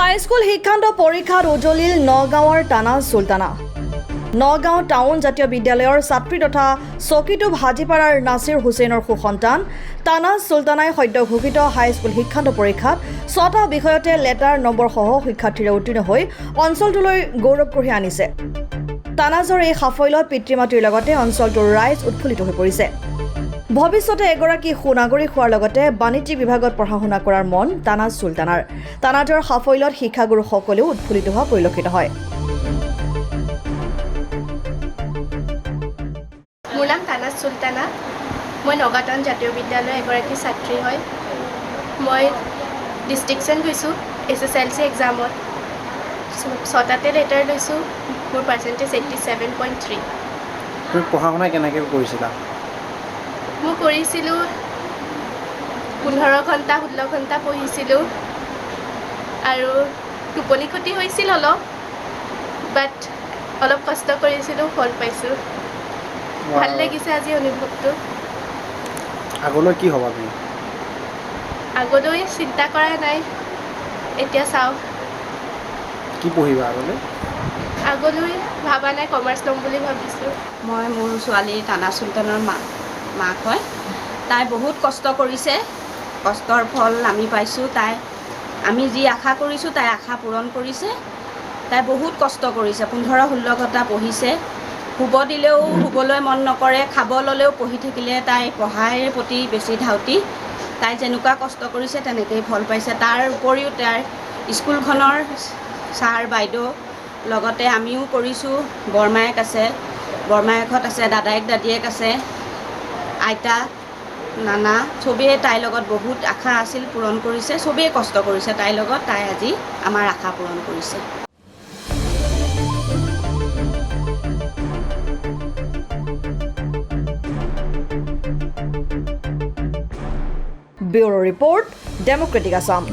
High school শিক্ষান্ত পৰীক্ষাত উজলিল নগাঁৱৰ টানা চুলতানা। নগাঁও টাউন জাতীয় বিদ্যালয়ৰ ছাত্ৰী তথা চকিটো ভাজিপাৰাৰ নাছিৰ হুছেইনৰ সুসন্তান টানা চুলতানাই সদ্য ঘোষিত হাইস্কুল শিক্ষান্ত পৰীক্ষাত ৬টা বিষয়তে লেটাৰ নম্বৰসহ শিক্ষাৰ্থীৰে উত্তীৰ্ণ হৈ অঞ্চলটোলৈ গৌৰৱ কঢ়িয়াই আনিছে। টানাজৰ এই সাফল্যত পিতৃ মাতৃৰ লগতে অঞ্চলটোৰ ৰাইজ উৎফুল্লিত হৈ পৰিছে। ভৱিষ্যতে এগৰাকী সুনাগৰিক হোৱাৰ লগতে বাণিজ্যিক বিভাগত পঢ়া শুনা কৰাৰ মন টানাজ চুলতানাৰ। টানাজৰ সাফল্যত শিক্ষাগুৰুসকলেও উৎফুল্লিত হোৱা পৰিলক্ষিত হয়। মোৰ নাম টানাজ চুলতানা। মই নগাঁও টাউন জাতীয় বিদ্যালয়ৰ এগৰাকী ছাত্ৰী হয়। মই ডিষ্টিংশ্যন গৈছোঁ SSLC এক্সামত। ৬টাতে লেটাৰ লৈছোঁ। মোৰ পাৰ্চেণ্টেজ 87.3। তুমি পঢ়া শুনা কেনেকৈ কৰিছিলা? মই কৰিছিলোঁ 15 ঘণ্টা 16 ঘণ্টা পঢ়িছিলোঁ আৰু টোপনি ক্ষতি হৈছিল অলপ, বাট অলপ কষ্ট কৰিছিলোঁ, ফল পাইছোঁ। ভাল লাগিছে আজি অনুভৱটো। আগলৈ কি হ'বা তুমি? আগলৈ চিন্তা কৰা নাই, এতিয়া চাওঁ। কি পঢ়িবা আগলৈ? আগলৈ ভাবা নাই, কমাৰ্চ ল'ম বুলি ভাবিছোঁ। মই মোৰ ছোৱালী টানাজ চুলতানৰ মাক হয়। তাই বহুত কষ্ট কৰিছে, কষ্টৰ ফল আমি পাইছোঁ। আমি যি আশা কৰিছোঁ তাই আশা পূৰণ কৰিছে। তাই বহুত কষ্ট কৰিছে, 15-16 ঘণ্টা পঢ়িছে। শুব দিলেও শুবলৈ মন নকৰে, খাব ল'লেও পঢ়ি থাকিলে তাই পঢ়াৰ প্ৰতি বেছি ধাউতি। তাই যেনেকুৱা কষ্ট কৰিছে তেনেকৈয়ে ফল পাইছে। তাৰ উপৰিও তাইৰ স্কুলখনৰ ছাৰ বাইদেউ লগতে আমিও কৰিছোঁ। বৰমায়েক আছে, বৰমায়েকহঁত আছে, দাদায়েক দাদীয়েক আছে, আইতা নানা, চবেই তাইৰ লগত বহুত আশা আছিল, পূৰণ কৰিছে। চবেই কষ্ট কৰিছে তাইৰ লগত। তাই আজি আমাৰ আশা পূৰণ কৰিছে। Bureau report, Democratic Assam.